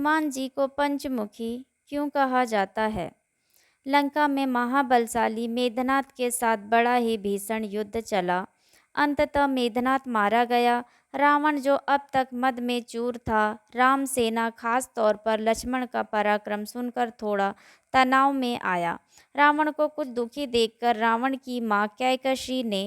हनुमान जी को पंचमुखी क्यों कहा जाता है? लंका में महाबलशाली मेघनाद के साथ बड़ा ही भीषण युद्ध चला। अंततः मेघनाद मारा गया। रावण जो अब तक मद में चूर था, राम सेना खास तौर पर लक्ष्मण का पराक्रम सुनकर थोड़ा तनाव में आया। रावण को कुछ दुखी देखकर रावण की मां कैकसी ने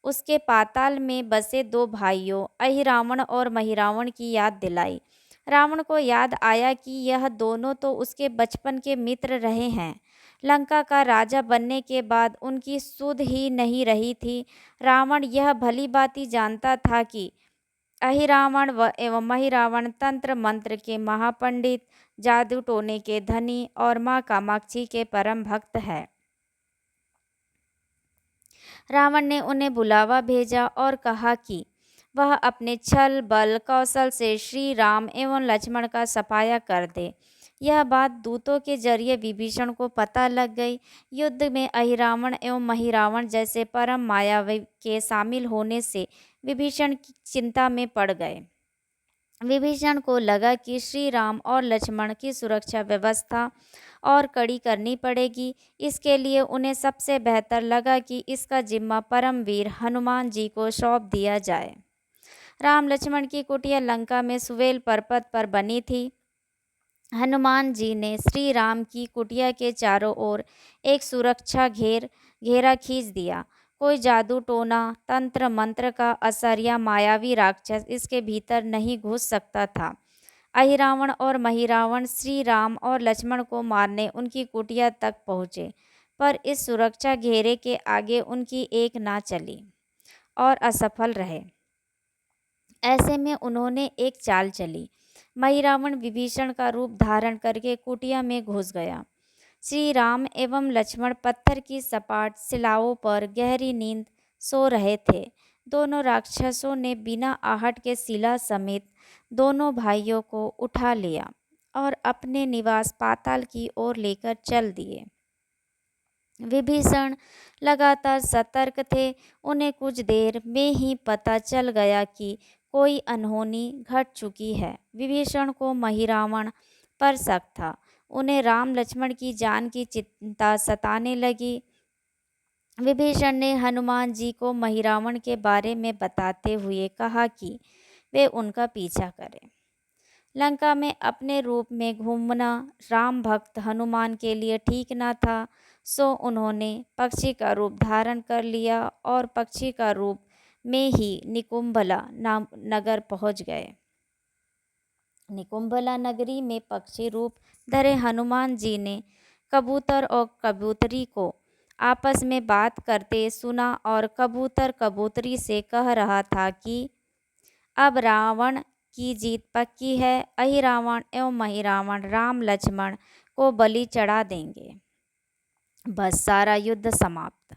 उसके पाताल में बसे दो भाइयों अहिरावण और महिरावण की याद दिलाई। रावण को याद आया कि यह दोनों तो उसके बचपन के मित्र रहे हैं। लंका का राजा बनने के बाद उनकी सुध ही नहीं रही थी। रावण यह भली भांति जानता था कि अहिरावण व एवं महिरावण तंत्र मंत्र के महापंडित, जादू टोने के धनी और माँ कामाक्षी के परम भक्त हैं। रावण ने उन्हें बुलावा भेजा और कहा कि वह अपने छल बल कौशल से श्री राम एवं लक्ष्मण का सफाया कर दे। यह बात दूतों के जरिए विभीषण को पता लग गई। युद्ध में अहिरावण एवं महिरावण जैसे परम मायावी के शामिल होने से विभीषण की चिंता में पड़ गए। विभीषण को लगा कि श्री राम और लक्ष्मण की सुरक्षा व्यवस्था और कड़ी करनी पड़ेगी। इसके लिए उन्हें सबसे बेहतर लगा कि इसका जिम्मा परमवीर हनुमान जी को सौंप दिया जाए। राम लक्ष्मण की कुटिया लंका में सुवेल पर्वत पर बनी थी। हनुमान जी ने श्री राम की कुटिया के चारों ओर एक सुरक्षा घेरा खींच दिया। कोई जादू टोना, तंत्र मंत्र का असर या मायावी राक्षस इसके भीतर नहीं घुस सकता था। अहिरावण और महिरावण श्री राम और लक्ष्मण को मारने उनकी कुटिया तक पहुँचे, पर इस सुरक्षा घेरे के आगे उनकी एक ना चली और असफल रहे। ऐसे में उन्होंने एक चाल चली। महिरावण विभीषण का रूप धारण करके कुटिया में घुस गया। श्री राम एवं लक्ष्मण पत्थर की सपाट शिलाओं पर गहरी नींद सो रहे थे। दोनों राक्षसों ने बिना आहट के शिला समेत दोनों भाइयों को उठा लिया और अपने निवास पाताल की ओर लेकर चल दिए। विभीषण लगातार सतर्क थे। उन्हें कुछ देर में ही पता चल गया कि कोई अनहोनी घट चुकी है। विभीषण को महिरावण पर शक था। उन्हें राम लक्ष्मण की जान की चिंता सताने लगी। विभीषण ने हनुमान जी को महिरावण के बारे में बताते हुए कहा कि वे उनका पीछा करें। लंका में अपने रूप में घूमना राम भक्त हनुमान के लिए ठीक न था, सो उन्होंने पक्षी का रूप धारण कर लिया और पक्षी का रूप में ही निकुंभला नाम नगर पहुंच गए। निकुंभला नगरी में पक्षी रूप धरे हनुमान जी ने कबूतर और कबूतरी को आपस में बात करते सुना और कबूतर कबूतरी से कह रहा था कि अब रावण की जीत पक्की है। अहिरावण एवं महिरावण राम लक्ष्मण को बलि चढ़ा देंगे। बस सारा युद्ध समाप्त।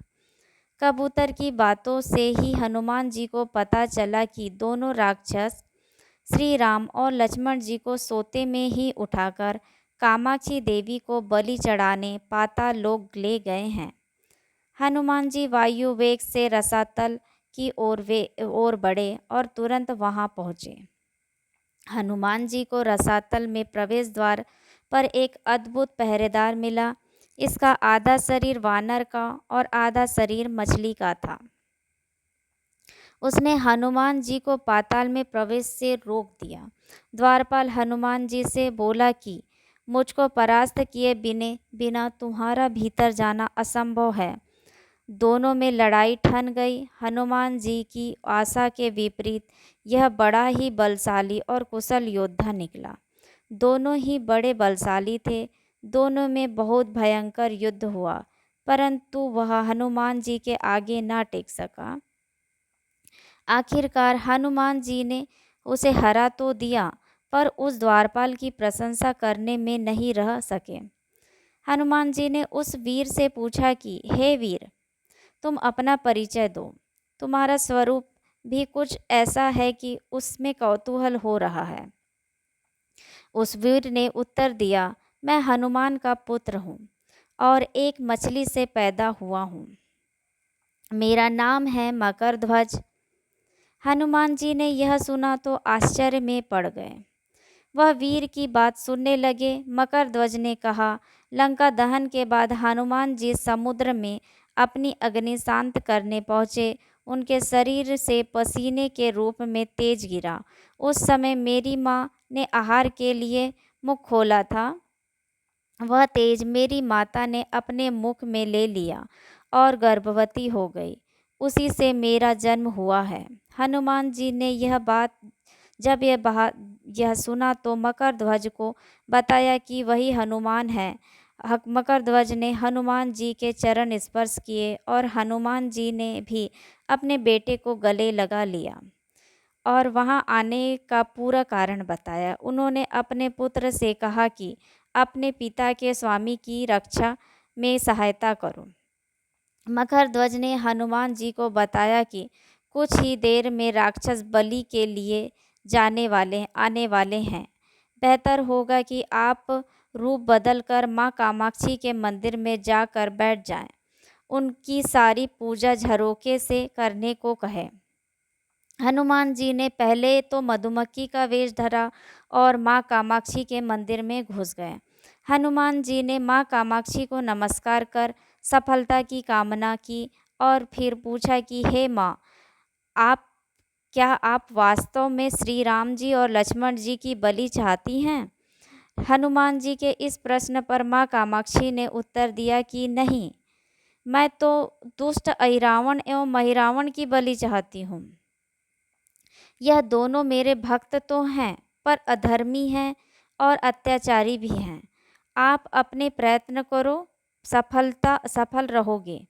कबूतर की बातों से ही हनुमान जी को पता चला कि दोनों राक्षस श्री राम और लक्ष्मण जी को सोते में ही उठाकर कामाक्षी देवी को बलि चढ़ाने पाताल लोक ले गए हैं। हनुमान जी वायु वेग से रसातल की ओर बढ़े और तुरंत वहां पहुंचे। हनुमान जी को रसातल में प्रवेश द्वार पर एक अद्भुत पहरेदार मिला। इसका आधा शरीर वानर का और आधा शरीर मछली का था। उसने हनुमान जी को पाताल में प्रवेश से रोक दिया। द्वारपाल हनुमान जी से बोला कि मुझको परास्त किए बिना तुम्हारा भीतर जाना असंभव है। दोनों में लड़ाई ठन गई। हनुमान जी की आशा के विपरीत यह बड़ा ही बलशाली और कुशल योद्धा निकला। दोनों ही बड़े बलशाली थे। दोनों में बहुत भयंकर युद्ध हुआ, परंतु वह हनुमान जी के आगे ना टेक सका। आखिरकार हनुमान जी ने उसे हरा तो दिया, पर उस द्वारपाल की प्रशंसा करने में नहीं रह सके। हनुमान जी ने उस वीर से पूछा कि हे वीर, तुम अपना परिचय दो। तुम्हारा स्वरूप भी कुछ ऐसा है कि उसमें कौतूहल हो रहा है। उस वीर ने उत्तर दिया, मैं हनुमान का पुत्र हूँ और एक मछली से पैदा हुआ हूँ। मेरा नाम है मकरध्वज। हनुमान जी ने यह सुना तो आश्चर्य में पड़ गए। वह वीर की बात सुनने लगे। मकरध्वज ने कहा, लंका दहन के बाद हनुमान जी समुद्र में अपनी अग्नि शांत करने पहुँचे। उनके शरीर से पसीने के रूप में तेज गिरा। उस समय मेरी माँ ने आहार के लिए मुख खोला था। वह तेज मेरी माता ने अपने मुख में ले लिया और गर्भवती हो गई। उसी से मेरा जन्म हुआ है। हनुमान जी ने जब यह सुना तो मकरध्वज को बताया कि वही हनुमान है। मकरध्वज ने हनुमान जी के चरण स्पर्श किए और हनुमान जी ने भी अपने बेटे को गले लगा लिया और वहां आने का पूरा कारण बताया। उन्होंने अपने पुत्र से कहा कि अपने पिता के स्वामी की रक्षा में सहायता करो। मकरध्वज ने हनुमान जी को बताया कि कुछ ही देर में राक्षस बलि के लिए आने वाले हैं। बेहतर होगा कि आप रूप बदलकर माँ कामाक्षी के मंदिर में जाकर बैठ जाएं। उनकी सारी पूजा झरोके से करने को कहें। हनुमान जी ने पहले तो मधुमक्खी का वेश धरा और माँ कामाक्षी के मंदिर में घुस गए। हनुमान जी ने माँ कामाक्षी को नमस्कार कर सफलता की कामना की और फिर पूछा कि हे माँ, आप आप वास्तव में श्री राम जी और लक्ष्मण जी की बलि चाहती हैं? हनुमान जी के इस प्रश्न पर माँ कामाक्षी ने उत्तर दिया कि नहीं, मैं तो दुष्ट अहिरावण एवं महिरावण की बलि चाहती हूँ। यह दोनों मेरे भक्त तो हैं, पर अधर्मी हैं और अत्याचारी भी हैं। आप अपने प्रयत्न करो, सफल रहोगे।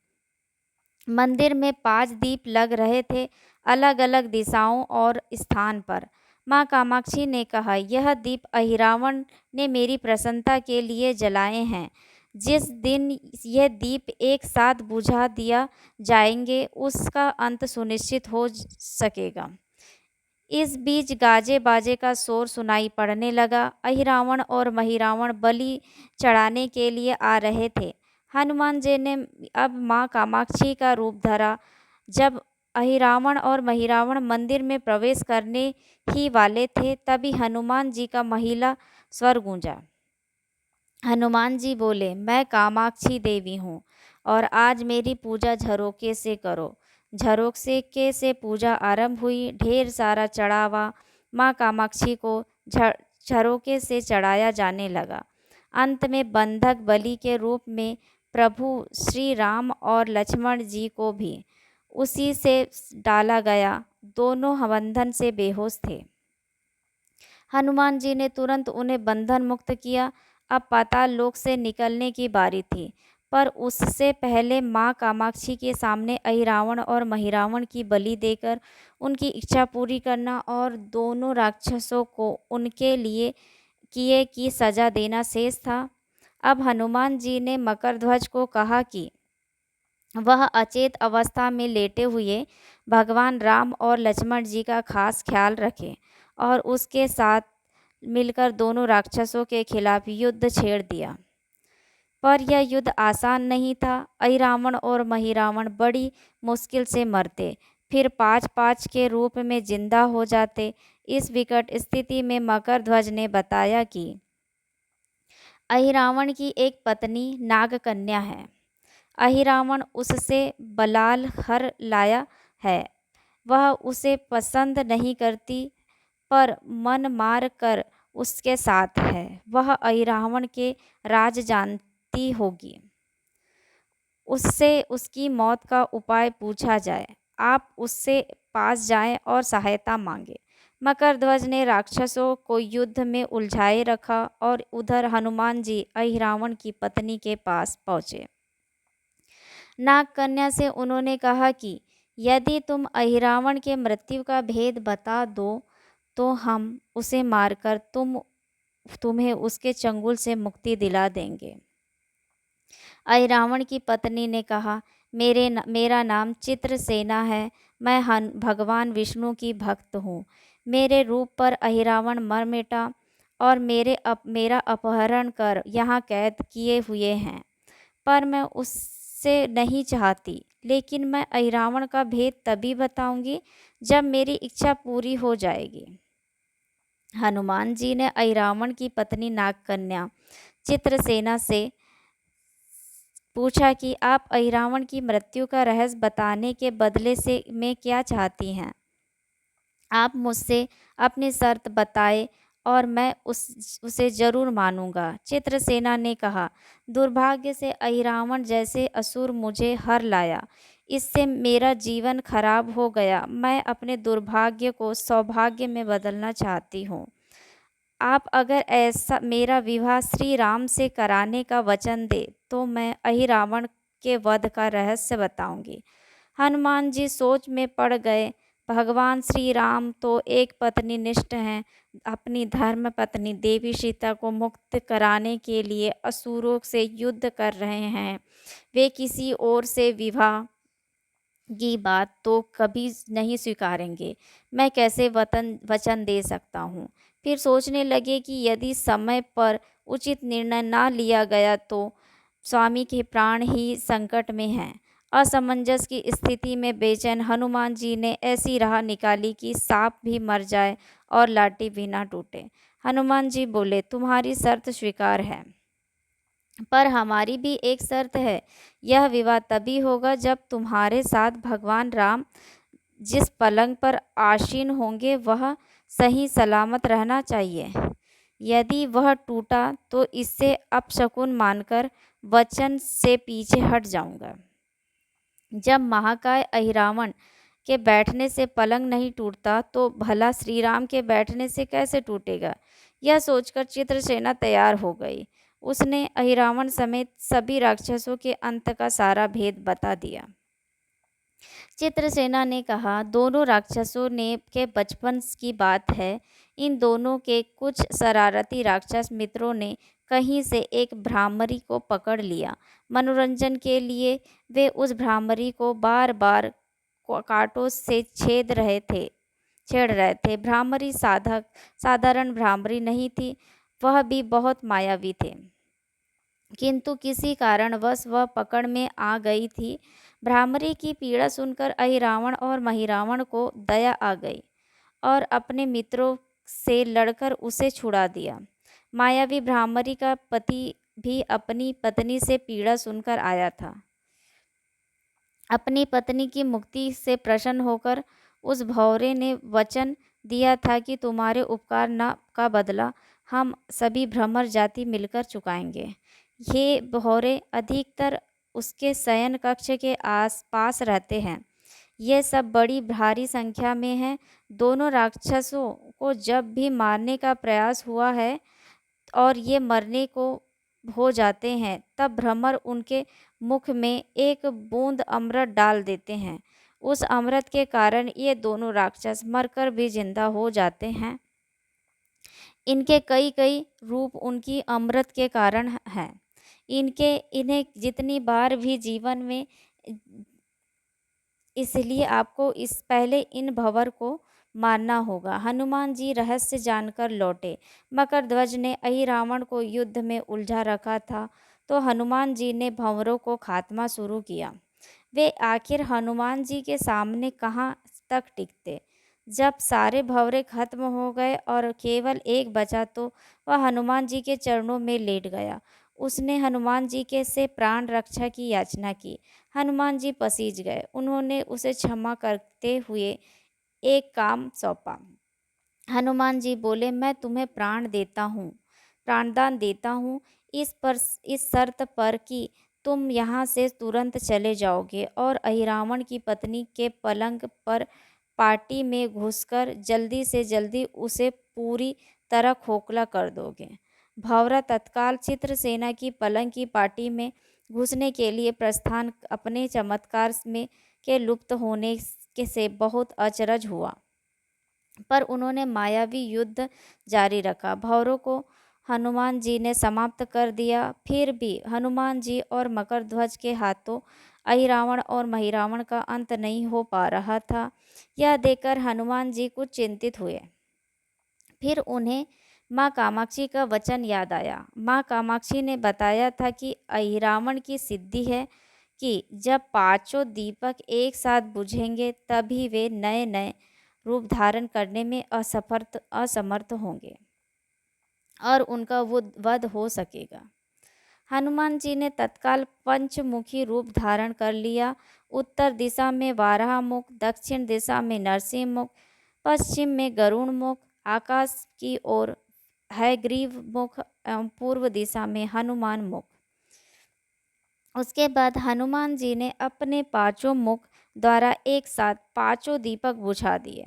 मंदिर में 5 दीप लग रहे थे, अलग अलग दिशाओं और स्थान पर। माँ कामाक्षी ने कहा, यह दीप अहिरावण ने मेरी प्रसन्नता के लिए जलाए हैं। जिस दिन यह दीप एक साथ बुझा दिया जाएंगे, उसका अंत सुनिश्चित हो सकेगा। इस बीच गाजे बाजे का शोर सुनाई पड़ने लगा। अहिरावण और महिरावण बलि चढ़ाने के लिए आ रहे थे। हनुमान जी ने अब माँ कामाक्षी का रूप धरा। जब अहिरावण और महिरावण मंदिर में प्रवेश करने ही वाले थे, तभी हनुमान जी का महिला स्वर गूंजा। हनुमान जी बोले, मैं कामाक्षी देवी हूँ और आज मेरी पूजा झरोके से करो। झरोके से पूजा आरंभ हुई। ढेर सारा चढ़ावा माँ कामाक्षी को झरोके से चढ़ाया जाने लगा। अंत में बंधक बलि के रूप में प्रभु श्री राम और लक्ष्मण जी को भी उसी से डाला गया। दोनों बंधन से बेहोश थे। हनुमान जी ने तुरंत उन्हें बंधन मुक्त किया। अब पाताल लोक से निकलने की बारी थी, पर उससे पहले माँ कामाक्षी के सामने अहिरावण और महिरावण की बलि देकर उनकी इच्छा पूरी करना और दोनों राक्षसों को उनके लिए किए की सजा देना शेष था। अब हनुमान जी ने मकरध्वज को कहा कि वह अचेत अवस्था में लेटे हुए भगवान राम और लक्ष्मण जी का खास ख्याल रखे और उसके साथ मिलकर दोनों राक्षसों के खिलाफ युद्ध छेड़ दिया। पर यह युद्ध आसान नहीं था। अहिरावण और महिरावण बड़ी मुश्किल से मरते, फिर 5-5 के रूप में जिंदा हो जाते। इस विकट स्थिति में मकरध्वज ने बताया कि अहिरावण की एक पत्नी नागकन्या है। अहिरावण उससे बलाल हर लाया है। वह उसे पसंद नहीं करती, पर मन मार कर उसके साथ है। वह अहिरावण के राज जानती होगी। उससे उसकी मौत का उपाय पूछा जाए। आप उससे पास जाएं और सहायता मांगे। मकरध्वज ने राक्षसों को युद्ध में उलझाए रखा और उधर हनुमान जी अहिरावण की पत्नी के पास पहुँचे। नागकन्या से उन्होंने कहा कि यदि तुम अहिरावण के मृत्यु का भेद बता दो तो हम उसे मारकर तुम्हें उसके चंगुल से मुक्ति दिला देंगे। अहिरावण की पत्नी ने कहा, मेरा नाम चित्रसेना है। मैं भगवान विष्णु की भक्त हूँ। मेरे रूप पर अहिरावण मर मिटा और मेरा अपहरण कर यहाँ कैद किए हुए हैं, पर मैं उससे नहीं चाहती। लेकिन मैं अहिरावण का भेद तभी बताऊंगी जब मेरी इच्छा पूरी हो जाएगी। हनुमान जी ने अहिरावण की पत्नी नागकन्या चित्रसेना से पूछा कि आप अहिरावण की मृत्यु का रहस्य बताने के बदले से में क्या चाहती हैं। आप मुझसे अपनी शर्त बताए और मैं उसे ज़रूर मानूंगा। चित्रसेना ने कहा, दुर्भाग्य से अहिरावण जैसे असुर मुझे हर लाया। इससे मेरा जीवन खराब हो गया। मैं अपने दुर्भाग्य को सौभाग्य में बदलना चाहती हूँ। आप अगर ऐसा मेरा विवाह श्री राम से कराने का वचन दे तो मैं अहिरावण के वध का रहस्य बताऊंगी। हनुमान जी सोच में पड़ गए। भगवान श्री राम तो एक पत्नी निष्ठ हैं। अपनी धर्म पत्नी देवी सीता को मुक्त कराने के लिए असुरों से युद्ध कर रहे हैं। वे किसी और से विवाह की बात तो कभी नहीं स्वीकारेंगे। मैं कैसे वचन दे सकता हूँ। फिर सोचने लगे कि यदि समय पर उचित निर्णय ना लिया गया तो स्वामी के प्राण ही संकट में हैं। असमंजस की स्थिति में बेचैन हनुमान जी ने ऐसी राह निकाली कि सांप भी मर जाए और लाठी भी ना टूटे। हनुमान जी बोले, तुम्हारी शर्त स्वीकार है, पर हमारी भी एक शर्त है। यह विवाह तभी होगा जब तुम्हारे साथ भगवान राम जिस पलंग पर आसीन होंगे वह सही सलामत रहना चाहिए। यदि वह टूटा तो इससे अपशकुन मानकर वचन से पीछे हट जाऊंगा। जब महाकाय अहिरावण के बैठने से पलंग नहीं टूटता तो भला श्री राम के बैठने से कैसे टूटेगा। यह सोचकर चित्रसेना तैयार हो गई। उसने अहिरावण समेत सभी राक्षसों के अंत का सारा भेद बता दिया। चित्रसेना ने कहा, दोनों राक्षसों ने के बचपन की बात है। इन दोनों के कुछ शरारती राक्षस मित्रों ने कहीं से एक भ्रामरी को पकड़ लिया। मनोरंजन के लिए वे उस भ्रामरी को बार बार कांटों से छेड़ रहे थे। भ्रामरी साधारण भ्रामरी नहीं थी, वह भी बहुत मायावी थे, किंतु किसी कारणवश वह पकड़ में आ गई थी। भ्रामरी की पीड़ा सुनकर अहिरावण और महिरावण को दया आ गई और अपने मित्रों से लड़कर उसे छुड़ा दिया। मायावी भ्रामरी का पति भी अपनी पत्नी से पीड़ा सुनकर आया था। अपनी पत्नी की मुक्ति से प्रसन्न होकर उस भौरे ने वचन दिया था कि तुम्हारे उपकार न का बदला हम सभी भ्रमर जाति मिलकर चुकाएंगे। ये भौरे अधिकतर उसके शयन कक्ष के आस पास रहते हैं। ये सब बड़ी भारी संख्या में हैं। दोनों राक्षसों को जब भी मारने का प्रयास हुआ है और ये मरने को हो जाते हैं तब भ्रमर उनके मुख में एक बूंद अमृत डाल देते हैं। उस अमृत के कारण ये दोनों राक्षस मरकर भी जिंदा हो जाते हैं। इनके कई कई रूप उनकी अमृत के कारण हैं। इन्हें जितनी बार भी जीवन में, इसलिए आपको इस पहले इन भंवर को मारना होगा। हनुमान जी रहस्य जानकर लौटे। मकरध्वज ने अहिरावण को युद्ध में उलझा रखा था तो हनुमान जी ने भंवरों को खात्मा शुरू किया। वे आखिर हनुमान जी के सामने कहाँ तक टिकते। जब सारे भंवरे खत्म हो गए और केवल एक बचा तो वह हनुमान जी के चरणों में लेट गया। उसने हनुमान जी के से प्राण रक्षा की याचना की। हनुमान जी पसीज गए। उन्होंने उसे क्षमा करते हुए एक काम सौंपा। हनुमान जी बोले, मैं तुम्हें प्राणदान देता हूँ, इस शर्त पर कि तुम यहाँ से तुरंत चले जाओगे और अहिरावण की पत्नी के पलंग पर पार्टी में घुसकर जल्दी से जल्दी उसे पूरी तरह खोखला कर दोगे। भंवरा तत्काल चित्रसेना की पलंग की पार्टी में घुसने के लिए प्रस्थान अपने चमत्कार में के लुप्त होने के से बहुत अचरज हुआ, पर उन्होंने मायावी युद्ध जारी रखा। भंवरों को हनुमान जी ने समाप्त कर दिया। फिर भी हनुमान जी और मकरध्वज के हाथों अहिरावण और महिरावण का अंत नहीं हो पा रहा था। यह देखकर हनुमान जी कुछ चिंतित हुए। फिर उन्हें माँ कामाक्षी का वचन याद आया। माँ कामाक्षी ने बताया था कि अहिरावण की सिद्धि है कि जब पांचों दीपक एक साथ बुझेंगे तभी वे नए नए रूप धारण करने में असमर्थ होंगे और उनका वध हो सकेगा। हनुमान जी ने तत्काल पंचमुखी रूप धारण कर लिया। उत्तर दिशा में वाराह मुख, दक्षिण दिशा में नरसिंह मुख, पश्चिम में गरुण मुख, आकाश की ओर हयग्रीव मुख एवं पूर्व दिशा में हनुमान मुख। उसके बाद हनुमान जी ने अपने पांचों मुख द्वारा एक साथ पांचों दीपक बुझा दिए।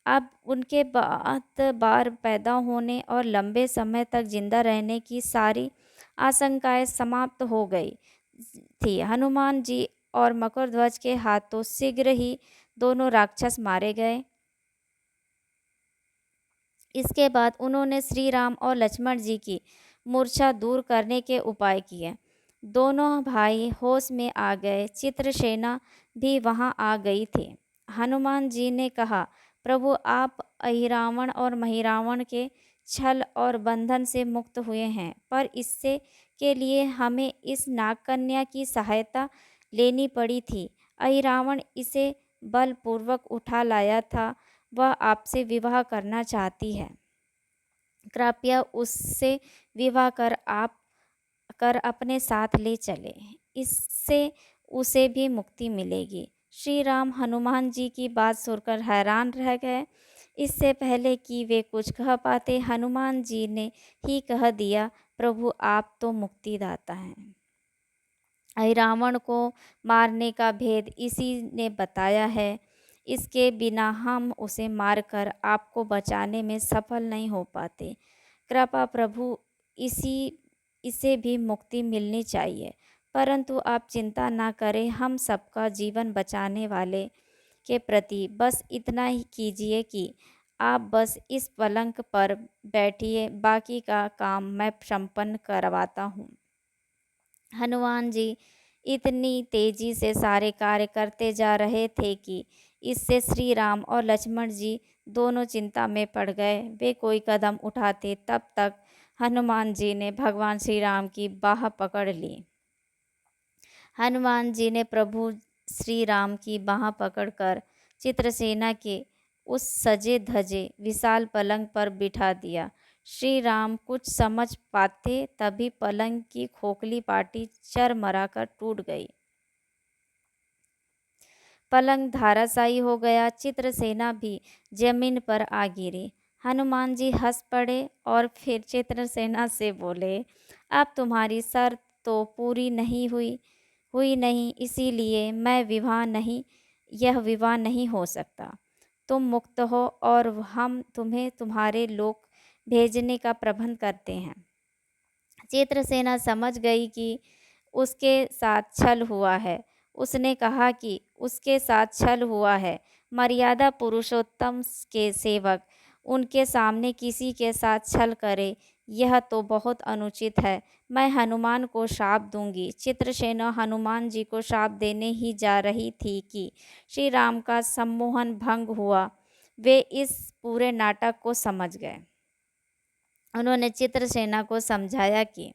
अब उनके बाद बार पैदा होने और लंबे समय तक जिंदा रहने की सारी आशंकाएं समाप्त हो गई थी। हनुमान जी और मकरध्वज के हाथों शीघ्र ही दोनों राक्षस मारे गए। इसके बाद उन्होंने श्री राम और लक्ष्मण जी की मूर्छा दूर करने के उपाय किए। दोनों भाई होश में आ गए। चित्रसेना भी वहां आ गई थी। हनुमान जी ने कहा, प्रभु आप अहिरावण और महिरावण के छल और बंधन से मुक्त हुए हैं, पर इससे के लिए हमें इस नागकन्या की सहायता लेनी पड़ी थी। अहिरावण इसे बलपूर्वक उठा लाया था। वह आपसे विवाह करना चाहती है। कृपया उससे विवाह कर अपने साथ ले चले। इससे उसे भी मुक्ति मिलेगी। श्री राम हनुमान जी की बात सुनकर हैरान रह गए। इससे पहले कि वे कुछ कह पाते, हनुमान जी ने ही कह दिया, प्रभु आप तो मुक्तिदाता हैं। अहिरावण को मारने का भेद इसी ने बताया है। इसके बिना हम उसे मारकर आपको बचाने में सफल नहीं हो पाते। कृपा प्रभु इसे भी मुक्ति मिलनी चाहिए। परंतु आप चिंता ना करें, हम सबका जीवन बचाने वाले के प्रति बस इतना ही कीजिए कि आप बस इस पलंग पर बैठिए, बाकी का काम मैं संपन्न करवाता हूँ। हनुमान जी इतनी तेजी से सारे कार्य करते जा रहे थे कि इससे श्री राम और लक्ष्मण जी दोनों चिंता में पड़ गए। वे कोई कदम उठाते तब तक हनुमान जी ने भगवान श्री राम की बाह पकड़ ली। हनुमान जी ने प्रभु श्री राम की बाह पकड़कर चित्रसेना के उस सजे धजे विशाल पलंग पर बिठा दिया। श्री राम कुछ समझ पाते तभी पलंग की खोखली पाटी चरमरा कर टूट गई। पलंग धाराशायी हो गया। चित्रसेना भी जमीन पर आ गिरी। हनुमान जी हंस पड़े और फिर चित्रसेना से बोले, अब तुम्हारी शर्त तो पूरी नहीं हुई नहीं, इसीलिए यह विवाह नहीं हो सकता। तुम मुक्त हो और हम तुम्हें तुम्हारे लोक भेजने का प्रबंध करते हैं। चित्रसेना समझ गई कि उसके साथ छल हुआ है। उसने कहा कि उसके साथ छल हुआ है। मर्यादा पुरुषोत्तम के सेवक उनके सामने किसी के साथ छल करे, यह तो बहुत अनुचित है। मैं हनुमान को श्राप दूंगी। चित्रसेना हनुमान जी को श्राप देने ही जा रही थी कि श्री राम का सम्मोहन भंग हुआ। वे इस पूरे नाटक को समझ गए। उन्होंने चित्रसेना को समझाया कि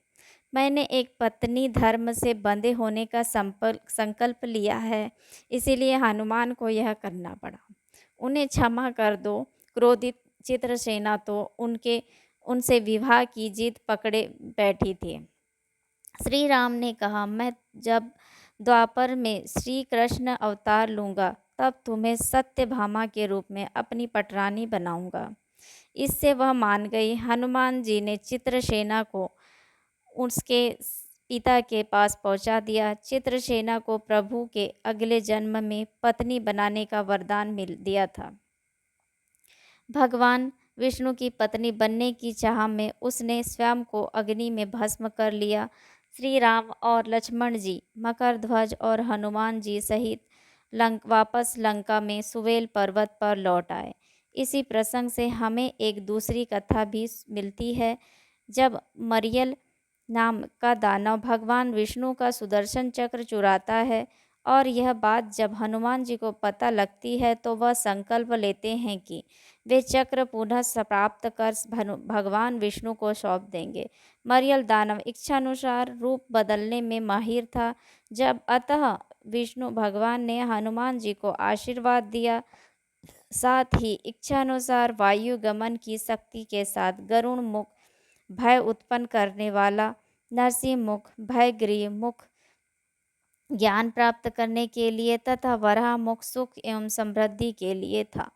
मैंने एक पत्नी धर्म से बंधे होने का संकल्प लिया है, इसीलिए हनुमान को यह करना पड़ा। उन्हें क्षमा कर दो। क्रोधित चित्रसेना तो उनसे विवाह की जिद पकड़े बैठी थी। श्री राम ने कहा, मैं जब द्वापर में श्री कृष्ण अवतार लूँगा तब तुम्हें सत्यभामा के रूप में अपनी पटरानी बनाऊंगा। इससे वह मान गई। हनुमान जी ने चित्रसेना को उसके पिता के पास पहुंचा दिया। चित्रसेना को प्रभु के अगले जन्म में पत्नी बनाने का वरदान मिल दिया था। भगवान विष्णु की पत्नी बनने की चाह में उसने स्वयं को अग्नि में भस्म कर लिया। श्री राम और लक्ष्मण जी मकरध्वज और हनुमान जी सहित वापस लंका में सुवेल पर्वत पर लौट आए। इसी प्रसंग से हमें एक दूसरी कथा भी मिलती है। जब मरियल नाम का दानव भगवान विष्णु का सुदर्शन चक्र चुराता है और यह बात जब हनुमान जी को पता लगती है तो वह संकल्प लेते हैं कि वे चक्र पुनः प्राप्त कर भगवान विष्णु को सौंप देंगे। मरियल दानव इच्छानुसार रूप बदलने में माहिर था। जब अतः विष्णु भगवान ने हनुमान जी को आशीर्वाद दिया साथ ही इच्छानुसार वायु गमन की शक्ति के साथ गरुण मुख भय उत्पन्न करने वाला, नरसिंह मुख भयगृह मुख ज्ञान प्राप्त करने के लिए तथा वराह मुख सुख एवं समृद्धि के लिए था।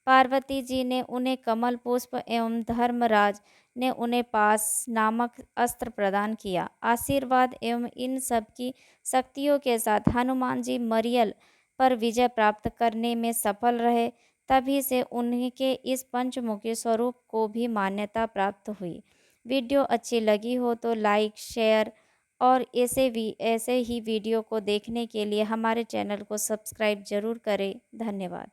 पार्वती जी ने उन्हें कमल पुष्प एवं धर्मराज ने उन्हें पास नामक अस्त्र प्रदान किया। आशीर्वाद एवं इन सब की शक्तियों के साथ हनुमान जी मरियल पर विजय प्राप्त करने में सफल रहे। तभी से उनके इस पंचमुखी स्वरूप को भी मान्यता प्राप्त हुई। वीडियो अच्छी लगी हो तो लाइक शेयर और ऐसे ही वीडियो को देखने के लिए हमारे चैनल को सब्सक्राइब जरूर करें। धन्यवाद।